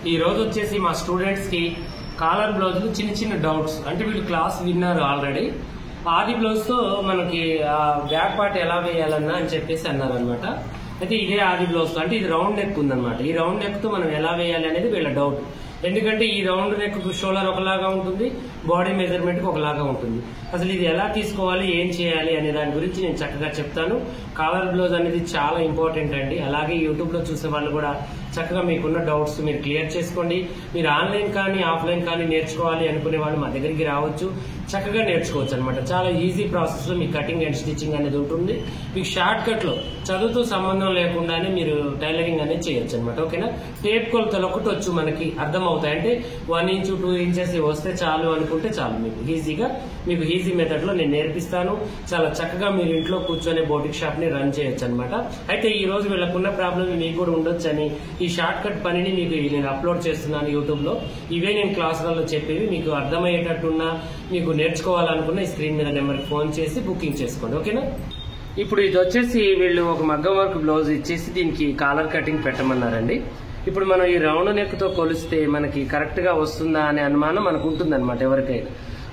ఈ రోజు వచ్చేసి మా స్టూడెంట్స్ కి కాలర్ బ్లౌజులు చిన్న చిన్న డౌట్స్ అంటే వీళ్ళు క్లాస్ విన్నారు ఆల్రెడీ. ఆది బ్లౌజ్ తో మనకి బ్యాక్ పార్ట్ ఎలా వేయాలన్నా అని చెప్పేసి అన్నారు అనమాట. అయితే ఇదే ఆది బ్లౌజ్ తో అంటే ఇది రౌండ్ నెక్ ఉందన్నమాట. ఈ రౌండ్ నెక్ తో మనం ఎలా వేయాలి అనేది వీళ్ళ డౌట్. ఎందుకంటే ఈ రౌండ్ నెక్ షోల్డర్ ఒకలాగా ఉంటుంది, బాడీ మెజర్మెంట్ ఒకలాగా ఉంటుంది. అసలు ఇది ఎలా తీసుకోవాలి, ఏం చేయాలి అనే దాని గురించి నేను చక్కగా చెప్తాను. కాలర్ బ్లౌజ్ అనేది చాలా ఇంపార్టెంట్ అండి. అలాగే యూట్యూబ్ లో చూసే వాళ్ళు కూడా చక్కగా మీకున్న డౌట్స్ మీరు క్లియర్ చేసుకోండి. మీరు ఆన్లైన్ కానీ ఆఫ్లైన్ కానీ నేర్చుకోవాలి అనుకునే వాళ్ళు మా దగ్గరికి రావచ్చు, చక్కగా నేర్చుకోవచ్చు అనమాట. చాలా ఈజీ ప్రాసెస్ లో మీకు కటింగ్ అండ్ స్టిచ్చింగ్ అనేది ఉంటుంది. మీకు షార్ట్ కట్ లో చదువుతో సంబంధం లేకుండానే మీరు టైలరింగ్ అనేది చేయొచ్చు అనమాట. ఓకేనా? టేప్ కొలతలు ఒకటి వచ్చు మనకి అర్థం అవుతాయి. అంటే 1 ఇంచ్ 2 ఇంచెస్ వస్తే చాలు అనుకుంటే చాలు. మీకు ఈజీ మెథడ్ లో నేను నేర్పిస్తాను. చాలా చక్కగా మీరు ఇంట్లో కూర్చొని బోటిక్ షాప్ ని రన్ చేయొచ్చు అనమాట. అయితే ఈ రోజు వీళ్ళకున్న ప్రాబ్లం మీకు కూడా ఉండొచ్చు అని ఈ షార్ట్ కట్ పనిని మీకు నేను అప్లోడ్ చేస్తున్నాను యూట్యూబ్ లో. ఇవే నేను క్లాసులలో చెప్పేవి. మీకు అర్థమయ్యేటట్టున్నా మీకు నేర్చుకోవాలనుకున్న ఈ స్క్రీన్ మీద నెంబర్కి ఫోన్ చేసి బుకింగ్ చేసుకోండి. ఓకేనా? ఇప్పుడు ఇది వచ్చేసి వీళ్ళు ఒక మగ్గం వర్క్ బ్లౌజ్ ఇచ్చేసి దీనికి కాలర్ కటింగ్ పెట్టమన్నారండి. ఇప్పుడు మనం ఈ రౌండ్ నెక్ తో కొలిస్తే మనకి కరెక్ట్ గా వస్తుందా అనే అనుమానం మనకు ఉంటుంది అనమాట ఎవరికైనా.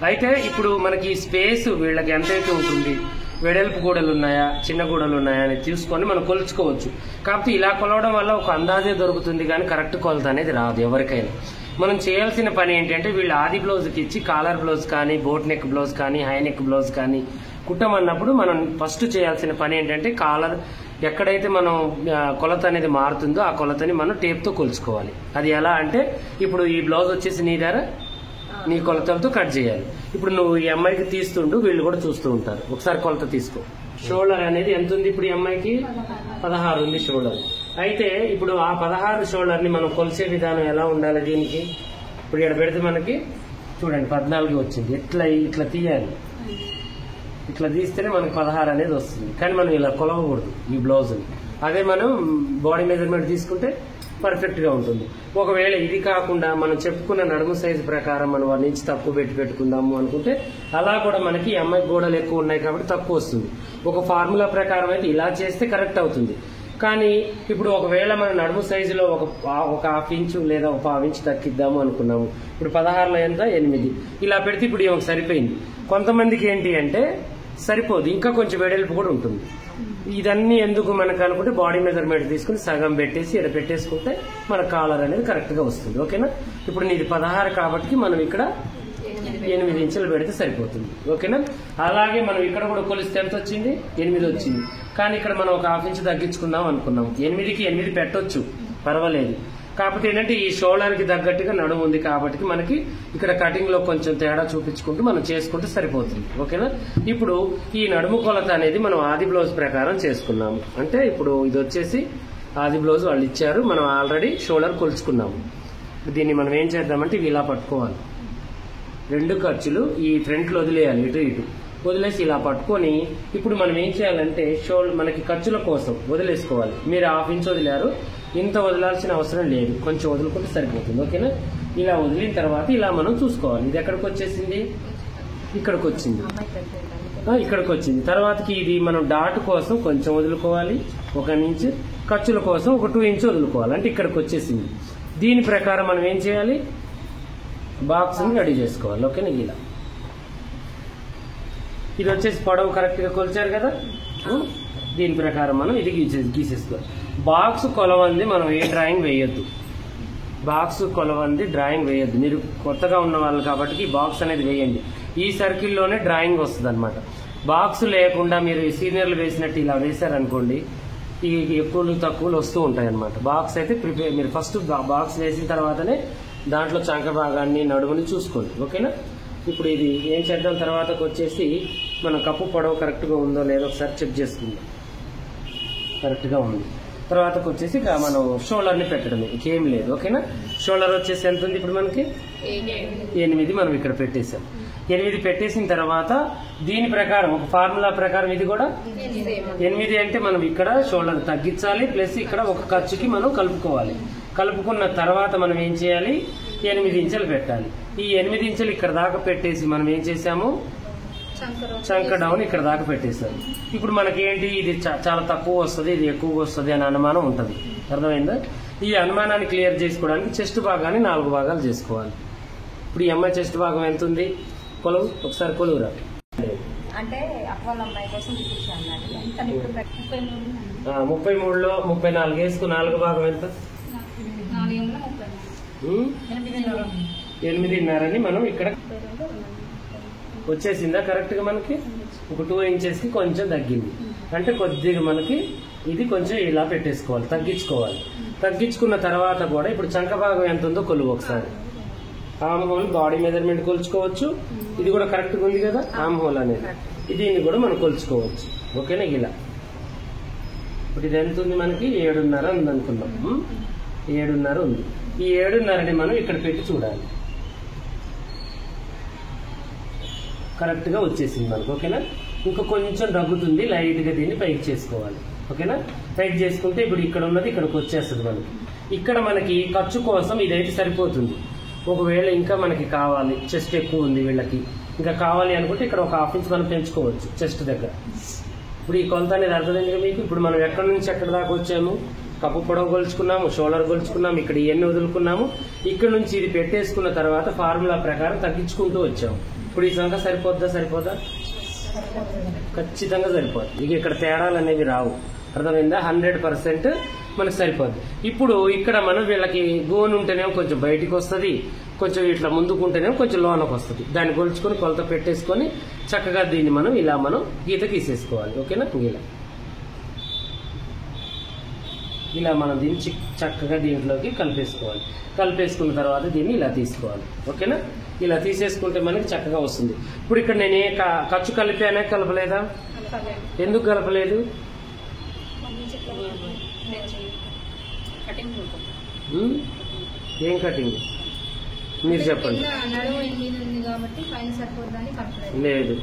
అయితే ఇప్పుడు మనకి స్పేస్ వీళ్ళకి ఎంతైతే ఉంటుంది, వెడల్పు గూడలు ఉన్నాయా చిన్న గూడలు ఉన్నాయా అని చూసుకొని మనం కొలుచుకోవచ్చు. కాకపోతే ఇలా కొలవడం వల్ల ఒక అందాజే దొరుకుతుంది కానీ కరెక్ట్ కొలత అనేది రాదు ఎవరికైనా. మనం చేయాల్సిన పని ఏంటంటే వీళ్ళు ఆది బ్లౌజ్కి ఇచ్చి కాలర్ బ్లౌజ్ కానీ బోట్ నెక్ బ్లౌజ్ కానీ హై నెక్ బ్లౌజ్ కానీ కుట్టమన్నప్పుడు మనం ఫస్ట్ చేయాల్సిన పని ఏంటంటే కాలర్ ఎక్కడైతే మనం కొలత అనేది మారుతుందో ఆ కొలతని మనం టేప్తో కొలుచుకోవాలి. అది ఎలా అంటే ఇప్పుడు ఈ బ్లౌజ్ వచ్చేసి నీ దగ్గర నీ కొలతలతో కట్ చేయాలి. ఇప్పుడు నువ్వు ఈ అమ్మాయికి తీస్తుండు, వీళ్ళు కూడా చూస్తూ ఉంటారు. ఒకసారి కొలత తీసుకో. షోల్డర్ అనేది ఎంత ఉంది ఇప్పుడు ఈ అమ్మాయికి? 16 ఉంది షోల్డర్. అయితే ఇప్పుడు ఆ 16 షోల్డర్ ని మనం కొలిసే విధానం ఎలా ఉండాలి దీనికి? ఇప్పుడు ఇక్కడ పెడితే మనకి చూడండి 14 వచ్చింది. ఇట్లా తీయాలి. ఇట్లా తీస్తేనే మనకి 16 అనేది వస్తుంది. కానీ మనం ఇలా కొలవకూడదు ఈ బ్లౌజ్ని. అదే మనం బాడీ మెజర్మెంట్ తీసుకుంటే పర్ఫెక్ట్ గా ఉంటుంది. ఒకవేళ ఇది కాకుండా మనం చెప్పుకున్న నడుము సైజు ప్రకారం మనం 1 ఇంచ్ తక్కువ పెట్టుకుందాము అనుకుంటే అలా కూడా మనకి అమ్మాయి గోడలు ఎక్కువ ఉన్నాయి కాబట్టి తక్కువ వస్తుంది. ఒక ఫార్ములా ప్రకారం అయితే ఇలా చేస్తే కరెక్ట్ అవుతుంది. కానీ ఇప్పుడు ఒకవేళ మన నడుము సైజులో ఒక హాఫ్ ఇంచు లేదా ఒక 1/2 ఇంచ్ తగ్గిద్దాము అనుకున్నాము. ఇప్పుడు 16లో ఎంత? 8. ఇలా పెడితే ఇప్పుడు ఏమో సరిపోయింది. కొంతమందికి ఏంటి అంటే సరిపోదు, ఇంకా కొంచెం వెడల్పు కూడా ఉంటుంది. ఇదన్నీ ఎందుకు మనకు అనుకుంటే బాడీ మెజర్మెంట్ తీసుకుని సగం పెట్టేసి ఇక్కడ పెట్టేసుకుంటే మన కాలర్ అనేది కరెక్ట్ గా వస్తుంది. ఓకేనా? ఇప్పుడు నీది 16 కాబట్టి మనం ఇక్కడ 8 ఇంచులు పెడితే సరిపోతుంది. ఓకేనా? అలాగే మనం ఇక్కడ కూడా కొలిస్తే ఎంత వచ్చింది? 8 వచ్చింది. కానీ ఇక్కడ మనం ఒక 1/2 ఇంచ్ తగ్గించుకుందాం అనుకున్నాం. 8కి 8 పెట్టొచ్చు, పర్వాలేదు. కాకపోతే ఏంటంటే ఈ షోల్డర్ కి తగ్గట్టుగా నడుము ఉంది కాబట్టి మనకి ఇక్కడ కటింగ్ లో కొంచెం తేడా చూపించుకుంటూ మనం చేసుకుంటే సరిపోతుంది. ఓకేనా? ఇప్పుడు ఈ నడుము కొలత అనేది మనం ఆది బ్లౌజ్ ప్రకారం చేసుకున్నాము. అంటే ఇప్పుడు ఇది వచ్చేసి ఆది బ్లౌజ్ వాళ్ళు ఇచ్చారు, మనం ఆల్రెడీ షోల్డర్ కొలుచుకున్నాము. దీన్ని మనం ఏం చేద్దామంటే ఇవి ఇలా పట్టుకోవాలి. 2 ఖర్చులు ఈ ఫ్రంట్ లో వదిలేయాలి, ఇటు ఇటు వదిలేసి ఇలా పట్టుకొని ఇప్పుడు మనం ఏం చేయాలంటే మనకి ఖర్చుల కోసం వదిలేసుకోవాలి. మీరు 1/2 ఇంచ్ వదిలారు, ఇంత వదలాల్సిన అవసరం లేదు, కొంచెం వదులుకుంటే సరిపోతుంది. ఓకేనా? ఇలా వదిలిన తర్వాత ఇలా మనం చూసుకోవాలి. ఇది ఎక్కడికి వచ్చేసింది? ఇక్కడికి వచ్చింది. ఇక్కడికి వచ్చింది. తర్వాతకి ఇది మనం డాట్ కోసం కొంచెం వదులుకోవాలి, 1 ఇంచ్. ఖర్చుల కోసం ఒక 2 ఇంచ్ వదులుకోవాలి. అంటే ఇక్కడికి వచ్చేసింది. దీని ప్రకారం మనం ఏం చేయాలి? బాక్స్ ని రెడీ చేసుకోవాలి. ఓకేనా? ఇలా ఇది వచ్చేసి పొడవు కరెక్ట్ గా కొలిచారు కదా. దీని ప్రకారం మనం ఇది గీసేసుకోవాలి. బాక్స్ కొలవంది మనం ఏ డ్రాయింగ్ వేయొద్దు. బాక్స్ కొలవంది డ్రాయింగ్ వేయొద్దు. మీరు కొత్తగా ఉన్న వాళ్ళు కాబట్టి బాక్స్ అనేది వేయండి. ఈ సర్కిల్లోనే డ్రాయింగ్ వస్తుంది అనమాట. బాక్స్ లేకుండా మీరు సీనియర్లు వేసినట్టు ఇలా వేశారనుకోండి, ఈ ఎక్కువలు తక్కువలు వస్తూ ఉంటాయి అనమాట. బాక్స్ అయితే మీరు ఫస్ట్ బాక్స్ వేసిన తర్వాతనే దాంట్లో చంక భాగాన్ని నడుముని చూసుకోండి. ఓకేనా? ఇప్పుడు ఇది ఏం చేద్దాం, తర్వాతకు వచ్చేసి మన కప్పు పొడవు కరెక్ట్ గా ఉందో లేదో ఒకసారి చెక్ చేసుకుందాం. కరెక్ట్ గా ఉంది. తర్వాతకు వచ్చేసి మనం షోల్డర్ ని పెట్టడమే, ఇంకేం లేదు. ఓకేనా? షోల్డర్ వచ్చేసి ఎంత ఉంది ఇప్పుడు మనకి? 8 మనం ఇక్కడ పెట్టేసాం. 8 పెట్టేసిన తర్వాత దీని ప్రకారం ఒక ఫార్ములా ప్రకారం ఇది కూడా 8 అంటే మనం ఇక్కడ షోల్డర్ తగ్గించాలి, ప్లస్ ఇక్కడ ఒక ఖర్చుకి మనం కలుపుకోవాలి. కలుపుకున్న తర్వాత మనం ఏం చేయాలి? 8 ఇంచులు పెట్టాలి. ఈ 8 ఇంచులు ఇక్కడ దాకా పెట్టేసి మనం ఏం చేసాము? చంక డౌన్ ఇక్కడ దాకా పెట్టేశారు. ఇప్పుడు మనకి ఏంటి, ఇది చాలా తక్కువ వస్తుంది, ఇది ఎక్కువ వస్తుంది అనే అనుమానం ఉంటుంది. అర్థమైందా? ఈ అనుమానాన్ని క్లియర్ చేసుకోవడానికి చెస్ట్ భాగాన్ని 4 భాగాలు చేసుకోవాలి. ఇప్పుడు ఈ అమ్మాయి చెస్ట్ భాగం ఎంత ఉంది కొలువు, ఒకసారి కొలువురా. అంటే అప్పల అమ్మాయి కోసం 33లో 34 వేసుకు 4 భాగం ఎంత 8.5 మనం ఇక్కడ వచ్చేసిందా కరెక్ట్ గా మనకి. ఒక 2 ఇంచెస్ కి కొంచెం తగ్గింది అంటే కొద్దిగా మనకి ఇది కొంచెం ఇలా పెట్టేసుకోవాలి, తగ్గించుకోవాలి. తగ్గించుకున్న తర్వాత కూడా ఇప్పుడు చంక భాగం ఎంత ఉందో కొలువు ఒకసారి. ఆమ్ హోల్ బాడీ మెజర్మెంట్ కొలుచుకోవచ్చు. ఇది కూడా కరెక్ట్ గా ఉంది కదా ఆమ్ హోల్ అనేది, దీన్ని కూడా మనం కొలుచుకోవచ్చు. ఓకేనా ఇలా. ఇప్పుడు ఇది ఎంత ఉంది మనకి 7.5 ఉంది అనుకుందాం. 7.5 ఉంది. ఈ 7.5ని మనం ఇక్కడ పెట్టి చూడాలి. కరెక్ట్ గా వచ్చేసింది మనకు. ఓకేనా. ఇంకా కొంచెం తగ్గుతుంది, లైట్ గా దీన్ని పైకి చేసుకోవాలి. ఓకేనా. పైకి చేసుకుంటే ఇప్పుడు ఇక్కడ ఉన్నది ఇక్కడికి వచ్చేస్తుంది మనకి. ఇక్కడ మనకి ఖర్చు కోసం ఇదైతే సరిపోతుంది. ఒకవేళ ఇంకా మనకి కావాలి, చెస్ట్ ఎక్కువ ఉంది వీళ్ళకి, ఇంకా కావాలి అనుకుంటే ఇక్కడ ఒక 1/2 ఇంచ్ మనం పెంచుకోవచ్చు చెస్ట్ దగ్గర. ఇప్పుడు ఈ కొలత అనేది అర్థమైంది మీకు. ఇప్పుడు మనం ఎక్కడి నుంచి ఎక్కడి దాకా వచ్చాము, కప్పు పొడవు కొలుచుకున్నాము, షోల్డర్ కొలుచుకున్నాము, ఇక్కడ ఇవన్నీ వదులుకున్నాము. ఇక్కడ నుంచి ఇది పెట్టేసుకున్న తర్వాత ఫార్ములా ప్రకారం తగ్గించుకుంటూ వచ్చాము. ఇప్పుడు ఈ సంఖ్య సరిపోద్దా? సరిపోదా? ఖచ్చితంగా సరిపోద్ది. ఇక ఇక్కడ తేడాలు అనేవి రావు. అర్థమైందా? 100% మనకు సరిపోద్ది. ఇప్పుడు ఇక్కడ మనం వీళ్ళకి గోను ఉంటేనేమో కొంచెం బయటికి వస్తుంది, కొంచెం ఇట్లా ముందుకుంటేనేమో కొంచెం లోనకు వస్తుంది. దాన్ని కొలుచుకొని కొలత పెట్టేసుకొని చక్కగా దీన్ని మనం ఇలా మనం గీత గీసేసుకోవాలి. ఓకేనా. ఇలా మనం దీన్ని చక్కగా దీంట్లోకి కలిపేసుకోవాలి. కలిపేసుకున్న తర్వాత దీన్ని ఇలా తీసుకోవాలి. ఓకేనా. ఇలా తీసేసుకుంటే మనకి చక్కగా వస్తుంది. ఇప్పుడు ఇక్కడ నేను ఖర్చు కలిపానే కలపలేదా? ఎందుకు కలపలేదు? ఏం కటింగ్ మీరు చెప్పండి. లేదు,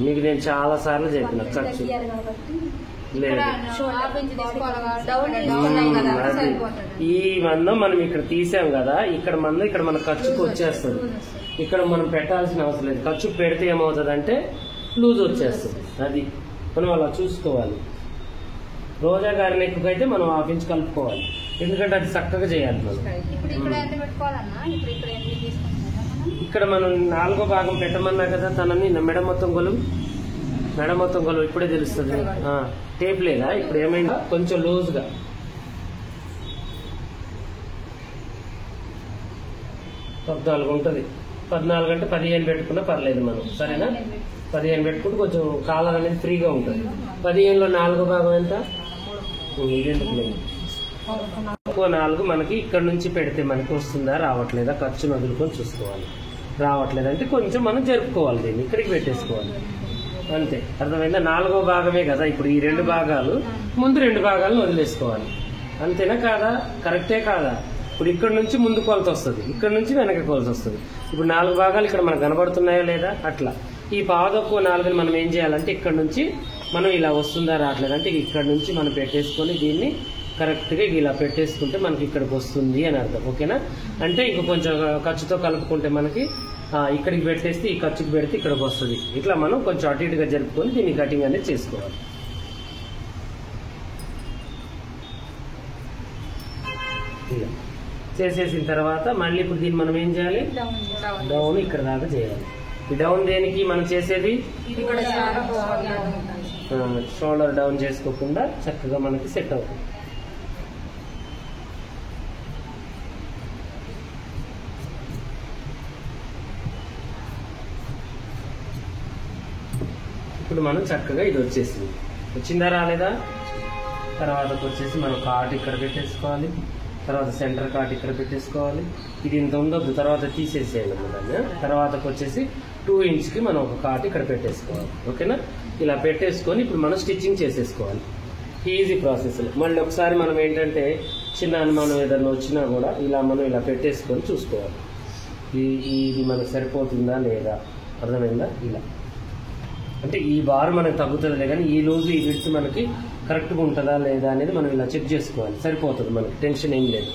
మీకు నేను చాలా సార్లు చెప్పిన ఖర్చు లేదు. ఈ మందం మనం ఇక్కడ తీసాం కదా, ఇక్కడ మందం ఇక్కడ మన ఖర్చుకు వచ్చేస్తుంది. ఇక్కడ మనం పెట్టాల్సిన అవసరం లేదు. ఖర్చు పెడితే ఏమవుతుంది అంటే లూజ్ వచ్చేస్తుంది. అది మనం అలా చూసుకోవాలి. రోజా గారి నెక్కు అయితే మనం 1/2 ఇంచ్ కలుపుకోవాలి, ఎందుకంటే అది చక్కగా చేయాలి మనం. ఇక్కడ మనం 4వ భాగం పెట్టమన్నా కదా తనని. మెడ మొత్తం కొలువు, మెడ మొత్తం కొలువు ఇప్పుడే తెలుస్తుంది. టేప్ లేదా? ఇప్పుడు ఏమైందా? కొంచెం లూజ్ గా 14 ఉంటుంది. 14 అంటే 15 పెట్టుకున్నా పర్లేదు మనం. సరేనా. 15 పెట్టుకుంటే కొంచెం కాలర్ అనేది ఫ్రీగా ఉంటుంది. 15లో 4వ భాగం ఎంత? ఎక్కువ 4 మనకి ఇక్కడ నుంచి పెడితే మనకి వస్తుందా రావట్లేదా ఖర్చును వదులుకొని చూసుకోవాలి. రావట్లేదంటే కొంచెం మనం జరుపుకోవాలి, దీన్ని ఇక్కడికి పెట్టేసుకోవాలి. అంతే. అర్థమైందా? 4వ భాగమే కదా ఇప్పుడు. ఈ 2 భాగాలు ముందు 2 భాగాలను వదిలేసుకోవాలి. అంతేనా కాదా? కరెక్టే కాదా? ఇప్పుడు ఇక్కడ నుంచి ముందు కొలత వస్తుంది, ఇక్కడ నుంచి వెనక కొలత వస్తుంది. ఇప్పుడు 4 భాగాలు ఇక్కడ మనకు కనబడుతున్నాయా లేదా? అట్లా ఈ పాదొక్క 4ని మనం ఏం చేయాలంటే ఇక్కడ నుంచి మనం ఇలా వస్తుందా రావట్లేదంటే ఇక్కడ నుంచి మనం పెట్టేసుకొని దీన్ని కరెక్ట్ గా ఇలా పెట్టేసుకుంటే మనకి ఇక్కడికి వస్తుంది అని అర్థం. ఓకేనా. అంటే ఇంక కొంచెం ఖర్చుతో కలుపుకుంటే మనకి ఇక్కడికి పెట్టేస్తే ఈ ఖర్చుకి పెడితే ఇక్కడికి వస్తుంది. ఇట్లా మనం కొంచెం అటు ఇటుగా జరుపుకొని దీన్ని కటింగ్ అనేది చేసుకోవాలి. ఇలా చేసేసిన తర్వాత మళ్ళీ ఇప్పుడు దీన్ని మనం ఏం చేయాలి? డౌన్ ఇక్కడ దాకా చేయాలి. ఈ డౌన్ దేనికి మనం చేసేది? షోల్డర్ డౌన్ చేసుకోకుండా చక్కగా మనకి సెట్ అవుతుంది. ఇప్పుడు మనం చక్కగా ఇది వచ్చేసింది. వచ్చిందా రాలేదా? తర్వాతకు వచ్చేసి మనం కాట్ ఇక్కడ పెట్టేసుకోవాలి. తర్వాత సెంటర్ కాట్ ఇక్కడ పెట్టేసుకోవాలి. ఇది ఇంత ఉండొద్దు, తర్వాత తీసేసేయాలి దాన్ని. తర్వాతకు వచ్చేసి 2 ఇంచ్కి మనం ఒక కాట్ ఇక్కడ పెట్టేసుకోవాలి. ఓకేనా. ఇలా పెట్టేసుకొని ఇప్పుడు మనం స్టిచ్చింగ్ చేసేసుకోవాలి. Easy process. మళ్ళీ ఒకసారి మనం ఏంటంటే చిన్న అనుమానం ఏదైనా వచ్చినా కూడా ఇలా మనం ఇలా పెట్టేసుకొని చూసుకోవాలి. ఇది మనకు సరిపోతుందా లేదా? అర్థమైందా? ఇలా అంటే ఈ బార్ మనకు తగ్గుతుందిలే కానీ ఈ లూజ్ ఈ విడ్త్ మనకి కరెక్ట్గా ఉంటుందా లేదా అనేది మనం ఇలా చెక్ చేసుకోవాలి. సరిపోతుంది మనకి, టెన్షన్ ఏం లేదు.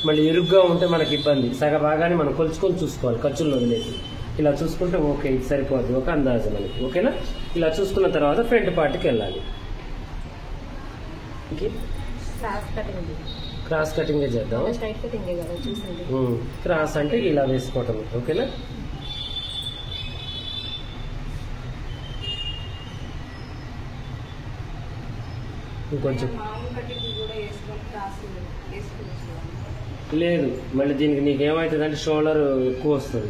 మళ్ళీ ఇరుగ్గా ఉంటే మనకి ఇబ్బంది. సగ భాగాన్ని మనం కొలుచుకొని చూసుకోవాలి, ఖర్చులను వదిలేసి. ఇలా చూసుకుంటే ఓకే ఇది సరిపోతుంది, ఒక అందాజు మనకి. ఓకేనా. ఇలా చూసుకున్న తర్వాత ఫ్రంట్ పార్ట్కి వెళ్ళాలి. క్రాస్ కటింగే చేద్దాం. స్ట్రైట్ కటింగ్ కదా చూసింది. క్రాస్ అంటే ఇలా వేసుకోవటం. ఓకేనా? ఇంకొంచెం లేదు, మళ్ళీ దీనికి నీకేమవుతుంది అంటే షోల్డర్ ఎక్కువ వస్తుంది.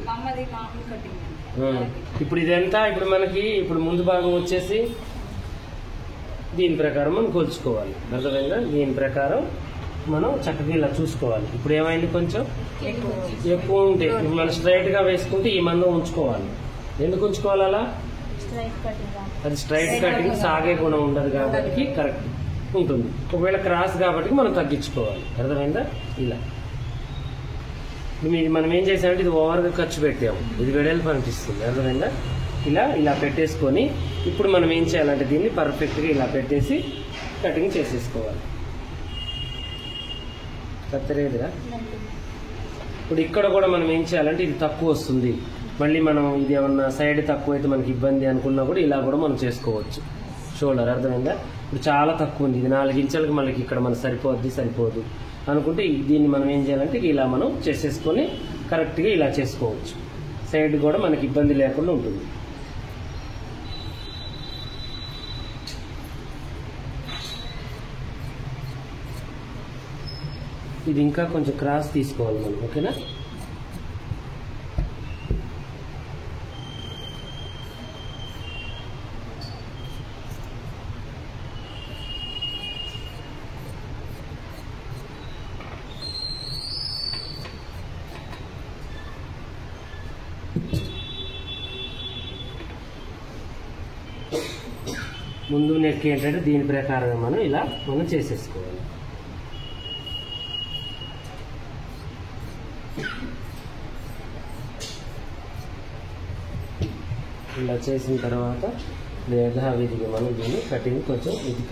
ఇప్పుడు ఇదంతా ఇప్పుడు మనకి ఇప్పుడు ముందు భాగం వచ్చేసి దీని ప్రకారం మనం కొలుచుకోవాలి. అర్థమైందా? దీని ప్రకారం మనం చక్కగా ఇలా చూసుకోవాలి. ఇప్పుడు ఏమైంది, కొంచెం ఎక్కువ ఉంటే ఇప్పుడు మనం స్ట్రైట్ గా వేసుకుంటే ఈ మందం ఉంచుకోవాలి. ఎందుకు ఉంచుకోవాలి అలా? అది స్ట్రైట్ కటింగ్ సాగే గుణం ఉండదు కాబట్టి కరెక్ట్ ఉంటుంది. ఒకవేళ క్రాస్ కాబట్టి మనం తగ్గించుకోవాలి. అర్థమైందా? ఇలా మనం ఏం చేసామంటే ఇది ఓవర్గా ఖర్చు పెట్టాము, ఇది వెడల్పు అనిపిస్తుంది. అర్థమైందా? ఇలా పెట్టేసుకొని ఇప్పుడు మనం ఏం చేయాలంటే దీన్ని పర్ఫెక్ట్గా ఇలా పెట్టేసి కటింగ్ చేసేసుకోవాలి. కత్తరేదిరా. ఇప్పుడు ఇక్కడ కూడా మనం ఏం చేయాలంటే ఇది తక్కువ వస్తుంది, మళ్ళీ మనం ఇది ఏమన్నా సైడ్ తక్కువ అయితే మనకి ఇబ్బంది అనుకున్నా కూడా ఇలా కూడా మనం చేసుకోవచ్చు. షోల్డర్ అర్థమైందా? ఇప్పుడు చాలా తక్కువ ఉంది, ఇది 4 ఇంచులకి మనకి ఇక్కడ మనకు సరిపోదు అనుకుంటే దీన్ని మనం ఏం చేయాలంటే ఇలా మనం చేసేసుకొని కరెక్ట్గా ఇలా చేసుకోవచ్చు. సైడ్ కూడా మనకి ఇబ్బంది లేకుండా ఉంటుంది. ఇది ఇంకా కొంచెం క్రాస్ తీసుకోవాలి మనం. ఓకేనా? ముందు నెక్ ఏంటంటే దీని ప్రకారం మనం చేసేసుకోవాలి. ఇలా చేసిన తర్వాత యథావిధిగా మనం దీన్ని కటింగ్ కొంచెం ఇది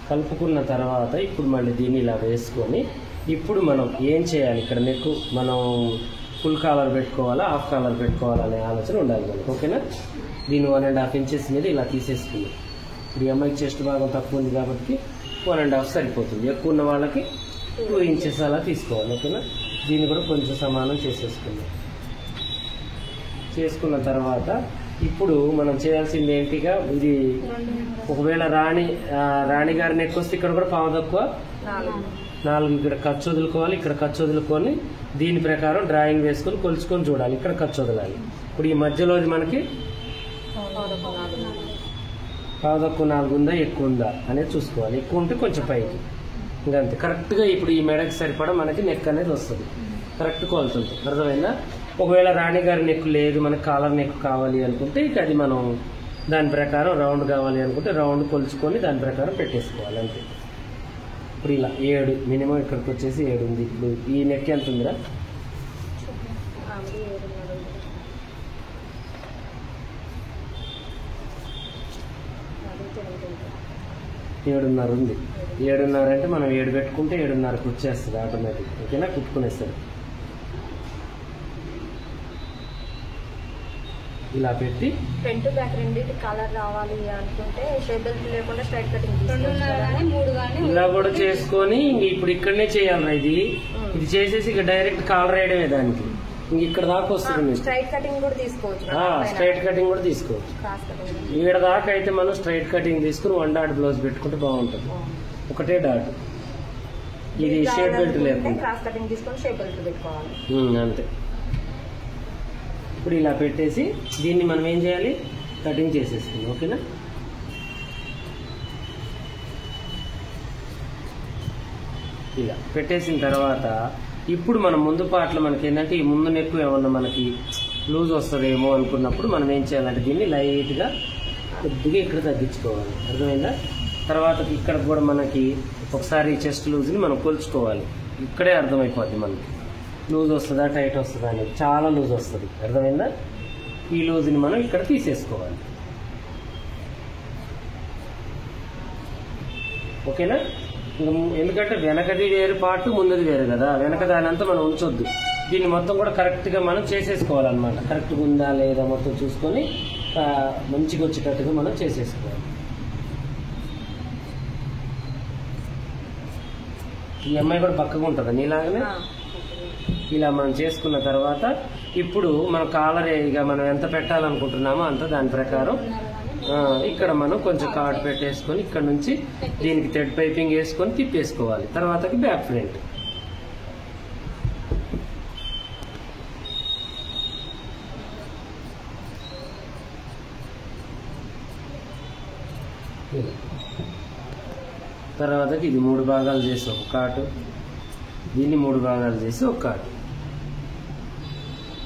కలుపుకున్న తర్వాత ఇప్పుడు మళ్ళీ దీన్ని ఇలా వేసుకొని ఇప్పుడు మనం ఏం చేయాలి, ఇక్కడ నెక్ మనం ఫుల్ కాలర్ పెట్టుకోవాలా హాఫ్ కాలర్ పెట్టుకోవాలా అనే ఆలోచన ఉండాలి మనకు. ఓకేనా? దీన్ని 1.5 ఇంచెస్ మీద ఇలా తీసేసుకుంది. ఇప్పుడు అమ్మాయికి చెస్ట్ భాగం తక్కువ ఉంది కాబట్టి 1.5 సరిపోతుంది. ఎక్కువ ఉన్న వాళ్ళకి 2 ఇంచెస్ అలా తీసుకోవాలి. ఓకేనా? దీన్ని కూడా కొంచెం సమానం చేసేసుకుందాం. చేసుకున్న తర్వాత ఇప్పుడు మనం చేయాల్సింది ఏంటిగా, ఇది ఒకవేళ రాణి గారి నెక్ వస్తే ఇక్కడ కూడా పావు తక్కువ 4 ఇక్కడ ఖర్చు వదులుకోవాలి, ఇక్కడ ఖర్చు వదులుకొని దీని ప్రకారం డ్రాయింగ్ వేసుకొని కొలుచుకొని చూడాలి. ఇక్కడ ఖర్చు వదలాలి. ఇప్పుడు ఈ మధ్యలో మనకి పావు తక్కువ 4 ఉందా ఎక్కువ ఉందా అనేది చూసుకోవాలి. ఎక్కువ ఉంటే కొంచెం పైకి ఇంకంతే. కరెక్ట్గా ఇప్పుడు ఈ మెడకి సరిపడా మనకి నెక్ అనేది వస్తుంది, కరెక్ట్ కొలుతుంది. అర్థమైందా? ఒకవేళ రాణి గారి నెక్ లేదు, మనకి కాలర్ నెక్ కావాలి అనుకుంటే ఇక అది మనం దాని ప్రకారం రౌండ్ కావాలి అనుకుంటే రౌండ్ కొలుచుకొని దాని ప్రకారం పెట్టేసుకోవాలి అంతే. ఇప్పుడు ఇలా 7 మినిమం ఇక్కడికి వచ్చేసి 7 ఉంది. ఇప్పుడు ఈ నెక్ ఎంత ఉందిరా? 7.5 ఉంది. 7.5 అంటే మనం 7 పెట్టుకుంటే 7.5కి వచ్చేస్తుంది ఆటోమేటిక్. ఓకేనా? కుట్టుకునేస్తారు. ఇలా పెట్టి ఫ్రంట్ బ్యాక్ రెండింటి కలర్ రావాలి అనుకుంటే షేబుల్ లేకుండా స్ట్రైట్ కటింగ్ 2.5 కానీ 3 కానీ ఇలా కూడా చేసుకొని ఇప్పుడు ఇక్కడనే చేయాలి. ఇది చేసేసి ఇక డైరెక్ట్ కాలర్ వేయడమే దానికి. ఇంక ఇక్కడ దాకా వస్తుంది. స్ట్రైట్ కటింగ్ కూడా తీసుకోవచ్చు. స్ట్రైట్ కటింగ్ కూడా తీసుకోవచ్చు. ఈడ దాకా అయితే మనం స్ట్రైట్ కటింగ్ తీసుకుని 1 డాట్ బ్లౌజ్ పెట్టుకుంటే బాగుంటుంది. ఒకటే డాట్. ఇది షేప్ బెల్ట్ లేకుండా క్రాస్ కటింగ్ తీసుకొని షేప్ బెల్ట్ పెట్టుకోవాలి అంతే. ఇప్పుడు ఇలా పెట్టేసి దీన్ని మనం ఏం చేయాలి, కటింగ్ చేసేసుకుందాం. ఓకేనా? ఇలా పెట్టేసిన తర్వాత ఇప్పుడు మనం ముందు పాటలు మనకి ఏంటంటే ఈ ముందు నెక్ ఏమన్నా మనకి లూజ్ వస్తుందేమో అనుకున్నప్పుడు మనం ఏం చేయాలంటే దీన్ని లైట్గా కొద్దిగా ఇక్కడ తగ్గించుకోవాలి. అర్థమైందా? తర్వాత ఇక్కడ కూడా మనకి ఒకసారి చెస్ట్ లూజ్ని మనం కొలుచుకోవాలి. ఇక్కడే అర్థమైపోద్ది మనకి లూజ్ వస్తుందా టైట్ వస్తుందా అనేది. చాలా లూజ్ వస్తుంది. అర్థమైందా? ఈ లూజ్ని మనం ఇక్కడ తీసేసుకోవాలి. ఓకేనా? ఎందుకంటే వెనకది వేరు పార్ట్ ముందుది వేరు కదా, వెనక దాని అంతా మనం ఉంచొద్దు. దీన్ని మొత్తం కూడా కరెక్ట్గా మనం చేసేసుకోవాలన్నమాట. కరెక్ట్గా ఉందా లేదా మొత్తం చూసుకొని మంచిగా వచ్చేటట్టుగా మనం చేసేసుకోవాలి. ఈ అమ్మాయి కూడా పక్కగా ఉంటుంది నీలాగానే. ఇలా మనం చేసుకున్న తర్వాత ఇప్పుడు మన కాలర్ ఇక మనం ఎంత పెట్టాలనుకుంటున్నామో అంత దాని ప్రకారం ఇక్కడ మనం కొంచెం కార్డ్ పెట్టేసుకొని ఇక్కడ నుంచి దీనికి థ్రెడ్ పైపింగ్ వేసుకొని తిప్పేసుకోవాలి. తర్వాతకి బ్యాక్ ఫ్రంట్. తర్వాతకి ఇది 3 భాగాలు చేసి ఒక కాటు, దీన్ని 3 భాగాలు చేసి ఒక కాటు.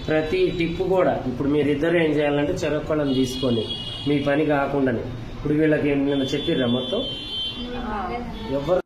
ప్రతి టిప్పు కూడా ఇప్పుడు మీరిద్దరు ఏం చేయాలంటే చెరొక్కళ్ళని తీసుకొని మీ పని కాకుండానే ఇప్పుడు వీళ్ళకి నేను చెప్పిర్రా మొత్తం ఎవరు